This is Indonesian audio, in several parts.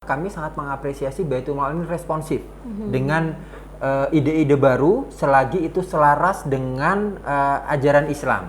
Kami sangat mengapresiasi Baitul Mal ini responsif dengan ide-ide baru selagi itu selaras dengan ajaran Islam.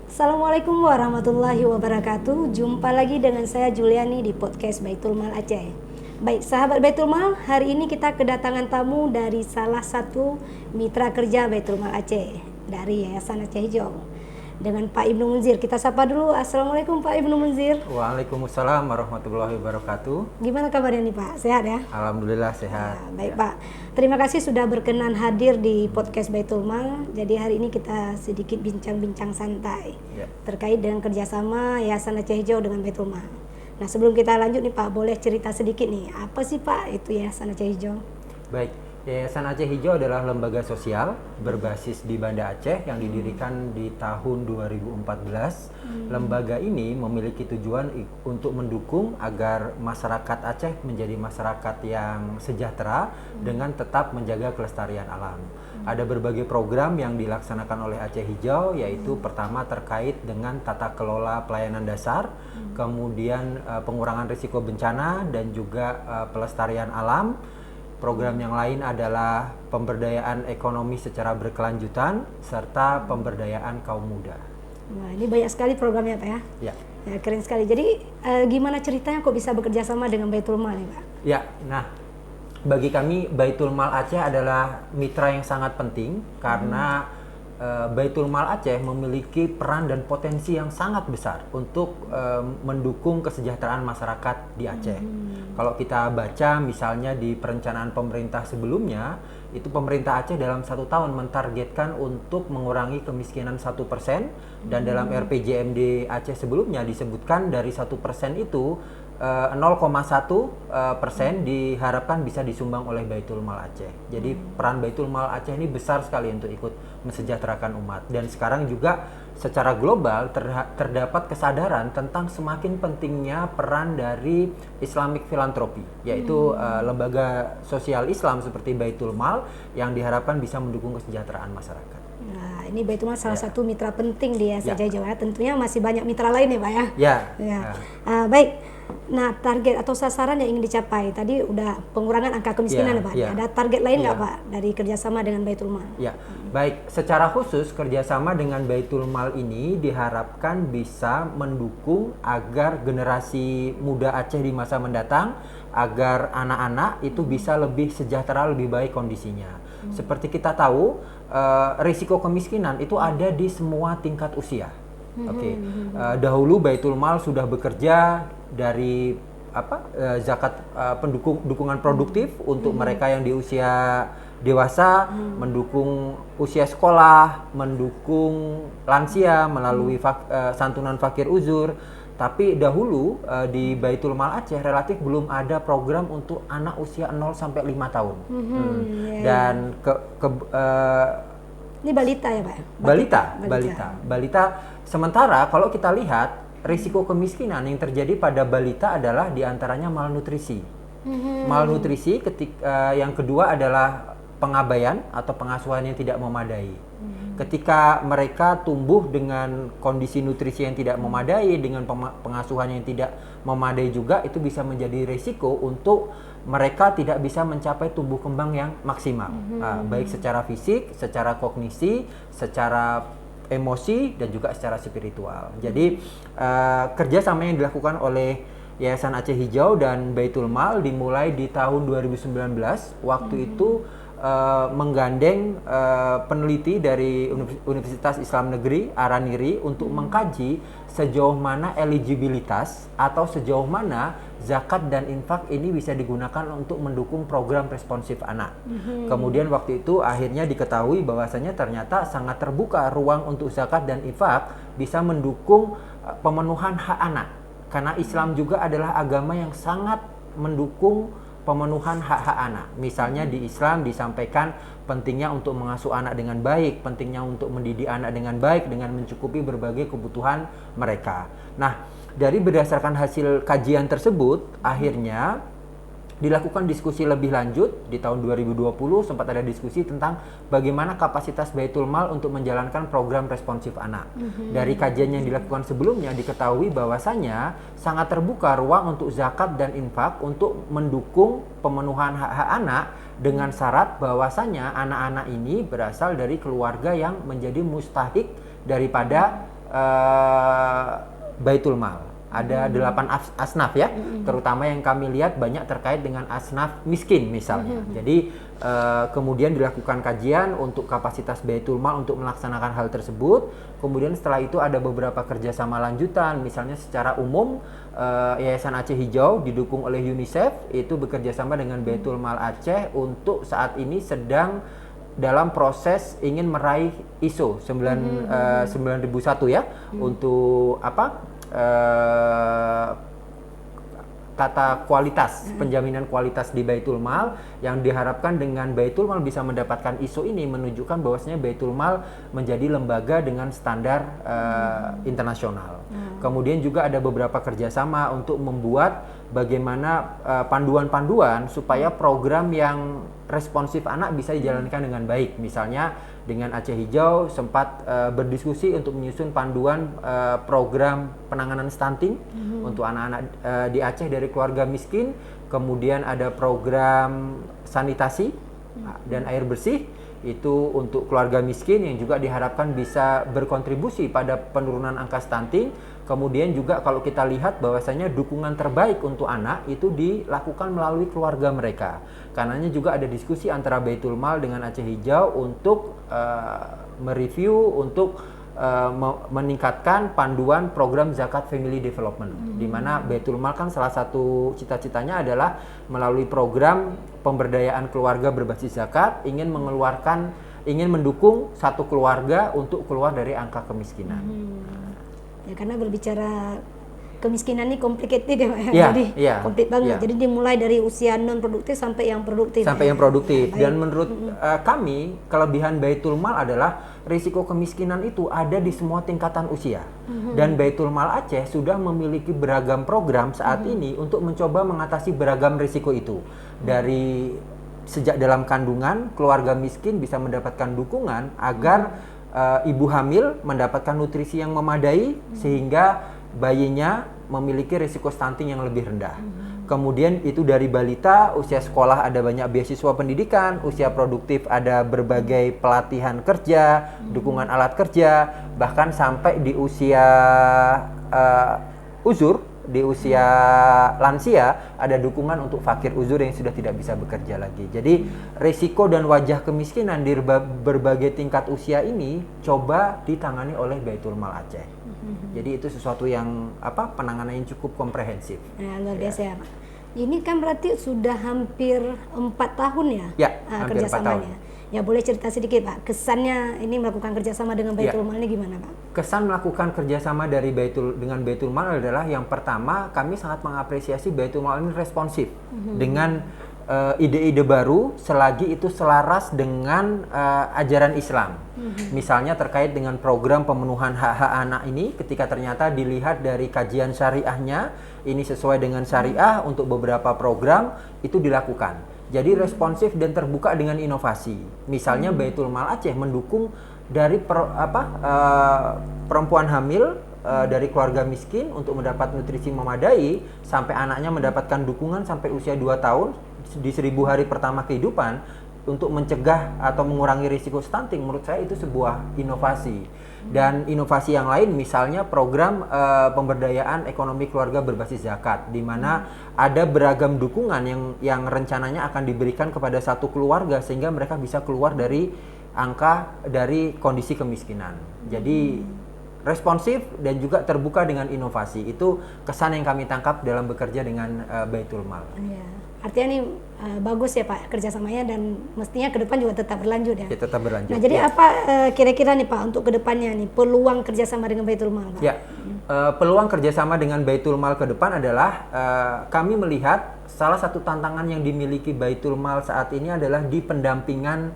Assalamualaikum warahmatullahi wabarakatuh. Jumpa lagi dengan saya Juliani di podcast Baitul Mal Aceh. Baik, sahabat Baitul Mal, hari ini kita kedatangan tamu dari salah satu mitra kerja Baitul Mal Aceh dari Yayasan Aceh Hijau. Dengan Pak Ibnu Munzir. Kita sapa dulu. Assalamualaikum Pak Ibnu Munzir. Waalaikumsalam warahmatullahi wabarakatuh. Gimana kabarnya nih Pak? Sehat ya? Alhamdulillah sehat. Baik Pak. Terima kasih sudah berkenan hadir di podcast Baitul Mal. Jadi hari ini kita sedikit bincang-bincang santai terkait dengan kerjasama Yayasan Aceh Hijau dengan Baitul Mal. Nah, sebelum kita lanjut nih Pak, boleh cerita sedikit nih, apa sih Pak itu Yayasan Aceh Hijau? Baik, Yayasan Aceh Hijau adalah lembaga sosial berbasis di Banda Aceh yang didirikan di tahun 2014. Lembaga ini memiliki tujuan untuk mendukung agar masyarakat Aceh menjadi masyarakat yang sejahtera dengan tetap menjaga kelestarian alam. Ada berbagai program yang dilaksanakan oleh Aceh Hijau, yaitu pertama terkait dengan tata kelola pelayanan dasar, kemudian pengurangan risiko bencana dan juga pelestarian alam. Program yang lain adalah pemberdayaan ekonomi secara berkelanjutan serta pemberdayaan kaum muda. Wah, ini banyak sekali programnya Pak ya? Ya. Ya, keren sekali. Jadi gimana ceritanya kok bisa bekerja sama dengan Baitul Mal nih Pak? Ya, nah bagi kami Baitul Mal Aceh adalah mitra yang sangat penting karena Baitul Mal Aceh memiliki peran dan potensi yang sangat besar untuk mendukung kesejahteraan masyarakat di Aceh. Kalau kita baca misalnya di perencanaan pemerintah sebelumnya, itu pemerintah Aceh dalam 1 tahun mentargetkan untuk mengurangi kemiskinan 1%, dan dalam RPJMD Aceh sebelumnya disebutkan dari 1% itu 0,1% diharapkan bisa disumbang oleh Baitul Mal Aceh. Jadi peran Baitul Mal Aceh ini besar sekali untuk ikut mensejahterakan umat. Dan sekarang juga secara global terdapat kesadaran tentang semakin pentingnya peran dari Islamic Philanthropy, yaitu lembaga sosial Islam seperti Baitul Mal yang diharapkan bisa mendukung kesejahteraan masyarakat. Nah, ini Baitul Mal salah satu mitra penting di Yayasan Aceh Hijau ya. Tentunya masih banyak mitra lain ya Pak ya. Baik. Nah, target atau sasaran yang ingin dicapai tadi udah pengurangan angka kemiskinan ya Pak. Ada target lain nggak Pak dari kerjasama dengan Baitul Mal? Ya, baik. Secara khusus kerjasama dengan Baitul Mal ini diharapkan bisa mendukung agar generasi muda Aceh di masa mendatang, agar anak-anak itu bisa lebih sejahtera, lebih baik kondisinya. Seperti kita tahu, risiko kemiskinan itu ada di semua tingkat usia. Dahulu Baitul Mal sudah bekerja dari zakat dukungan produktif untuk mereka yang di usia dewasa, mendukung usia sekolah, mendukung lansia melalui santunan fakir uzur. Tapi dahulu di Baitul Mal Aceh relatif belum ada program untuk anak usia 0 sampai 5 tahun. Dan ini balita ya Pak? Balita. Sementara kalau kita lihat risiko kemiskinan yang terjadi pada balita adalah diantaranya malnutrisi. Malnutrisi, yang kedua adalah pengabaian atau pengasuhan yang tidak memadai. Ketika mereka tumbuh dengan kondisi nutrisi yang tidak memadai, dengan pengasuhan yang tidak memadai juga, itu bisa menjadi risiko untuk mereka tidak bisa mencapai tumbuh kembang yang maksimal, baik secara fisik, secara kognisi, secara emosi, dan juga secara spiritual. Jadi kerjasama yang dilakukan oleh Yayasan Aceh Hijau dan Baitul Mal dimulai di tahun 2019. Waktu itu menggandeng peneliti dari Universitas Islam Negeri Araniri untuk mengkaji sejauh mana eligibilitas atau sejauh mana zakat dan infak ini bisa digunakan untuk mendukung program responsif anak. Kemudian waktu itu akhirnya diketahui bahwasanya ternyata sangat terbuka ruang untuk zakat dan infak bisa mendukung pemenuhan hak anak. Karena Islam juga adalah agama yang sangat mendukung pemenuhan hak-hak anak. Misalnya di Islam disampaikan pentingnya untuk mengasuh anak dengan baik, pentingnya untuk mendidik anak dengan baik dengan mencukupi berbagai kebutuhan mereka. Nah, dari berdasarkan hasil kajian tersebut, akhirnya dilakukan diskusi lebih lanjut di tahun 2020, sempat ada diskusi tentang bagaimana kapasitas Baitul Mal untuk menjalankan program responsif anak. Dari kajian yang dilakukan sebelumnya diketahui bahwasanya sangat terbuka ruang untuk zakat dan infak untuk mendukung pemenuhan hak-hak anak dengan syarat bahwasanya anak-anak ini berasal dari keluarga yang menjadi mustahik daripada Baitul Mal. Ada 8 asnaf ya, terutama yang kami lihat banyak terkait dengan asnaf miskin misalnya. Jadi kemudian dilakukan kajian untuk kapasitas Baitul Mal untuk melaksanakan hal tersebut. Kemudian setelah itu ada beberapa kerjasama lanjutan, misalnya secara umum Yayasan Aceh Hijau didukung oleh UNICEF itu bekerjasama dengan Baitul Mal Aceh untuk saat ini sedang dalam proses ingin meraih ISO 9001 ya, untuk apa? Tata kualitas, penjaminan kualitas di Baitul Mal, yang diharapkan dengan Baitul Mal bisa mendapatkan ISO ini menunjukkan bahwasanya Baitul Mal menjadi lembaga dengan standar internasional. Kemudian juga ada beberapa kerjasama untuk membuat bagaimana panduan-panduan supaya program yang responsif anak bisa dijalankan dengan baik. Misalnya dengan Aceh Hijau sempat berdiskusi untuk menyusun panduan program penanganan stunting untuk anak-anak di Aceh dari keluarga miskin. Kemudian ada program sanitasi dan air bersih itu untuk keluarga miskin yang juga diharapkan bisa berkontribusi pada penurunan angka stunting. Kemudian juga kalau kita lihat bahwasanya dukungan terbaik untuk anak itu dilakukan melalui keluarga mereka. Karenanya juga ada diskusi antara Baitul Mal dengan Aceh Hijau untuk mereview, untuk meningkatkan panduan program zakat family development, di mana Baitul Mal kan salah satu cita-citanya adalah melalui program pemberdayaan keluarga berbasis zakat ingin mendukung satu keluarga untuk keluar dari angka kemiskinan. Ya, karena berbicara kemiskinan ini complicated ya Pak. Ya, jadi komplit banget. Ya. Jadi dimulai dari usia non produktif sampai yang produktif. Sampai yang produktif. Baik. Dan menurut kami kelebihan Baitul Mal adalah risiko kemiskinan itu ada di semua tingkatan usia. Dan Baitul Mal Aceh sudah memiliki beragam program saat ini untuk mencoba mengatasi beragam risiko itu. Dari sejak dalam kandungan, keluarga miskin bisa mendapatkan dukungan agar ibu hamil mendapatkan nutrisi yang memadai sehingga bayinya memiliki risiko stunting yang lebih rendah. Kemudian itu dari balita, usia sekolah ada banyak beasiswa pendidikan, usia produktif ada berbagai pelatihan kerja, dukungan alat kerja, bahkan sampai di usia uzur, di usia lansia ada dukungan untuk fakir uzur yang sudah tidak bisa bekerja lagi. Jadi risiko dan wajah kemiskinan di berbagai tingkat usia ini coba ditangani oleh Baitul Mal Aceh. Jadi itu sesuatu yang penanganan yang cukup komprehensif. Nah, luar biasa ya Pak. Ini kan berarti sudah hampir 4 tahun ya, Ya, hampir 4 tahun. kerjasamanya. Ya boleh cerita sedikit Pak, kesannya ini melakukan kerjasama dengan Baitul Mal ini gimana Pak? Kesan melakukan kerjasama dengan Baitul Mal adalah yang pertama, kami sangat mengapresiasi Baitul Mal ini responsif dengan ide-ide baru selagi itu selaras dengan ajaran Islam. Misalnya terkait dengan program pemenuhan hak-hak anak ini, ketika ternyata dilihat dari kajian syariahnya ini sesuai dengan syariah untuk beberapa program itu dilakukan. Jadi responsif dan terbuka dengan inovasi. Misalnya Baitul Mal Aceh mendukung dari perempuan hamil dari keluarga miskin untuk mendapat nutrisi memadai sampai anaknya mendapatkan dukungan sampai usia 2 tahun di 1000 hari pertama kehidupan untuk mencegah atau mengurangi risiko stunting. Menurut saya itu sebuah inovasi. Dan inovasi yang lain misalnya program pemberdayaan ekonomi keluarga berbasis zakat, di mana ada beragam dukungan yang rencananya akan diberikan kepada satu keluarga sehingga mereka bisa keluar dari kondisi kemiskinan. Jadi responsif dan juga terbuka dengan inovasi. Itu kesan yang kami tangkap dalam bekerja dengan Baitul Mal. Ya. Artinya ini bagus ya Pak kerjasamanya, dan mestinya ke depan juga tetap berlanjut ya. Ya, tetap berlanjut. Nah, jadi apa kira-kira nih Pak untuk ke depannya nih peluang kerjasama dengan Baitul Mal Pak? Ya, peluang kerjasama dengan Baitul Mal ke depan adalah kami melihat salah satu tantangan yang dimiliki Baitul Mal saat ini adalah di pendampingan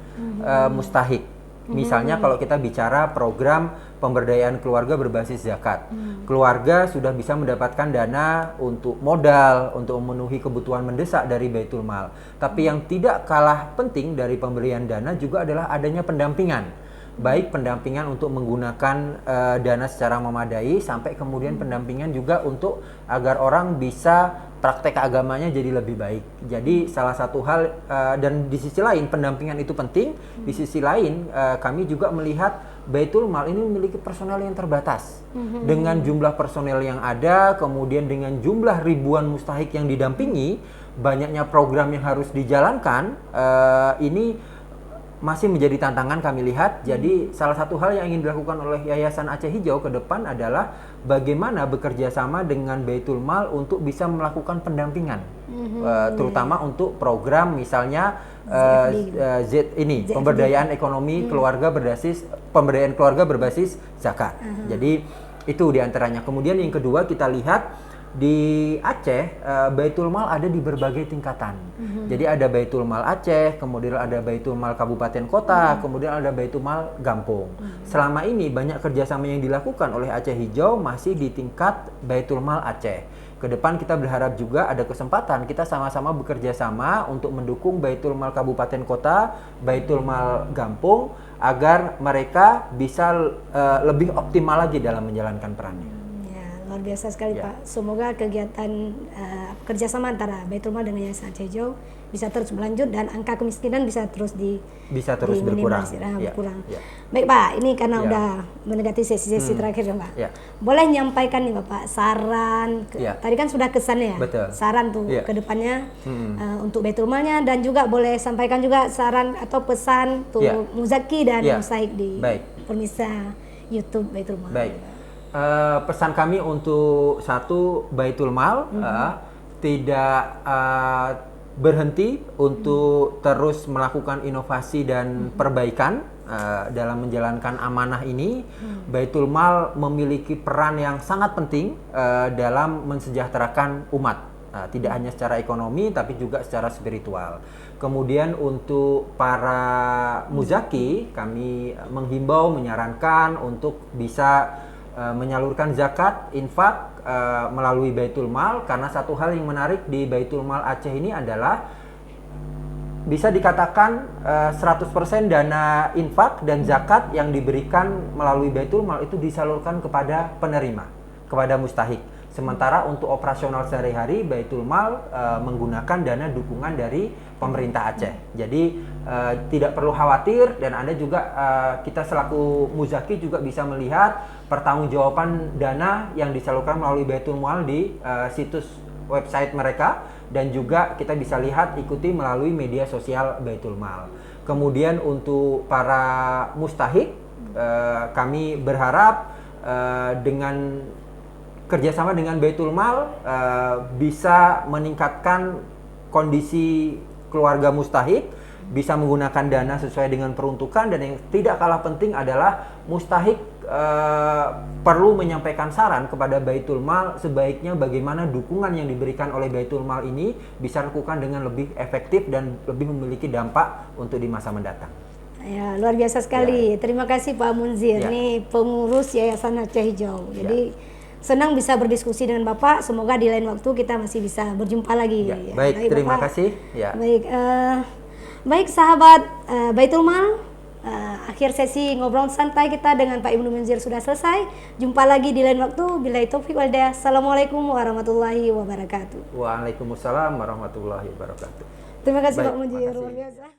mustahik. Misalnya kalau kita bicara program pemberdayaan keluarga berbasis zakat, keluarga sudah bisa mendapatkan dana untuk modal, untuk memenuhi kebutuhan mendesak dari Baitul Mal. Tapi yang tidak kalah penting dari pemberian dana juga adalah adanya pendampingan. Baik pendampingan untuk menggunakan dana secara memadai, sampai kemudian pendampingan juga untuk agar orang bisa praktek agamanya jadi lebih baik. Jadi salah satu hal, dan di sisi lain pendampingan itu penting, di sisi lain kami juga melihat Baitul Mal ini memiliki personel yang terbatas. Dengan jumlah personel yang ada, kemudian dengan jumlah ribuan mustahik yang didampingi, banyaknya program yang harus dijalankan, ini masih menjadi tantangan kami lihat. Jadi salah satu hal yang ingin dilakukan oleh Yayasan Aceh Hijau ke depan adalah bagaimana bekerja sama dengan Baitul Mal untuk bisa melakukan pendampingan, terutama untuk program misalnya pemberdayaan ekonomi keluarga berbasis zakat. Jadi itu diantaranya. Kemudian yang kedua kita lihat di Aceh, Baitul Mal ada di berbagai tingkatan. Jadi ada Baitul Mal Aceh, kemudian ada Baitul Mal Kabupaten Kota, kemudian ada Baitul Mal Gampung. Selama ini banyak kerjasama yang dilakukan oleh Aceh Hijau masih di tingkat Baitul Mal Aceh. Ke depan kita berharap juga ada kesempatan kita sama-sama bekerja sama untuk mendukung Baitul Mal Kabupaten Kota, Baitul Mal Gampung, agar mereka bisa lebih optimal lagi dalam menjalankan perannya. Luar biasa sekali Pak. Semoga kegiatan kerjasama antara Baitul Mal dengan Yayasan Aceh Hijau bisa terus berlanjut dan angka kemiskinan bisa terus berkurang. Baik Pak, ini karena udah mendekati sesi-sesi terakhir ya Pak. Boleh nyampaikan nih Bapak saran, tadi kan sudah kesannya ya. Betul. Saran tuh ke depannya untuk Baitul Malnya, dan juga boleh sampaikan juga saran atau pesan tuh muzaki dan mustahik di pemirsa YouTube Baitul Mal. Baik. Pesan kami untuk satu, Baitul Mal tidak berhenti untuk terus melakukan inovasi dan perbaikan dalam menjalankan amanah ini. Baitul Mal memiliki peran yang sangat penting dalam mensejahterakan umat, tidak hanya secara ekonomi tapi juga secara spiritual. Kemudian untuk para muzaki, kami menghimbau, menyarankan untuk bisa menyalurkan zakat, infak melalui Baitul Mal, karena satu hal yang menarik di Baitul Mal Aceh ini adalah bisa dikatakan 100% dana infak dan zakat yang diberikan melalui Baitul Mal itu disalurkan kepada penerima, kepada mustahik. Sementara untuk operasional sehari-hari, Baitul Mal menggunakan dana dukungan dari pemerintah Aceh. Jadi tidak perlu khawatir, dan Anda juga, kita selaku muzaki juga bisa melihat pertanggungjawaban dana yang disalurkan melalui Baitul Mal di situs website mereka, dan juga kita bisa lihat, ikuti melalui media sosial Baitul Mal. Kemudian untuk para mustahik, kami berharap dengan kerjasama dengan Baitul Mal bisa meningkatkan kondisi keluarga mustahik, bisa menggunakan dana sesuai dengan peruntukan, dan yang tidak kalah penting adalah mustahik perlu menyampaikan saran kepada Baitul Mal sebaiknya bagaimana dukungan yang diberikan oleh Baitul Mal ini bisa lakukan dengan lebih efektif dan lebih memiliki dampak untuk di masa mendatang. Ya, luar biasa sekali. Terima kasih Pak Munzir, ini pengurus Yayasan Aceh Hijau. Jadi senang bisa berdiskusi dengan Bapak. Semoga di lain waktu kita masih bisa berjumpa lagi. Baik, terima kasih. Baik sahabat Baitul Mal, akhir sesi ngobrol santai kita dengan Pak Ibnu Munzir sudah selesai. Jumpa lagi di lain waktu. Billahi taufiq wal hidayah. Assalamualaikum warahmatullahi wabarakatuh. Waalaikumsalam warahmatullahi wabarakatuh. Terima kasih Pak Munzir, luar biasa.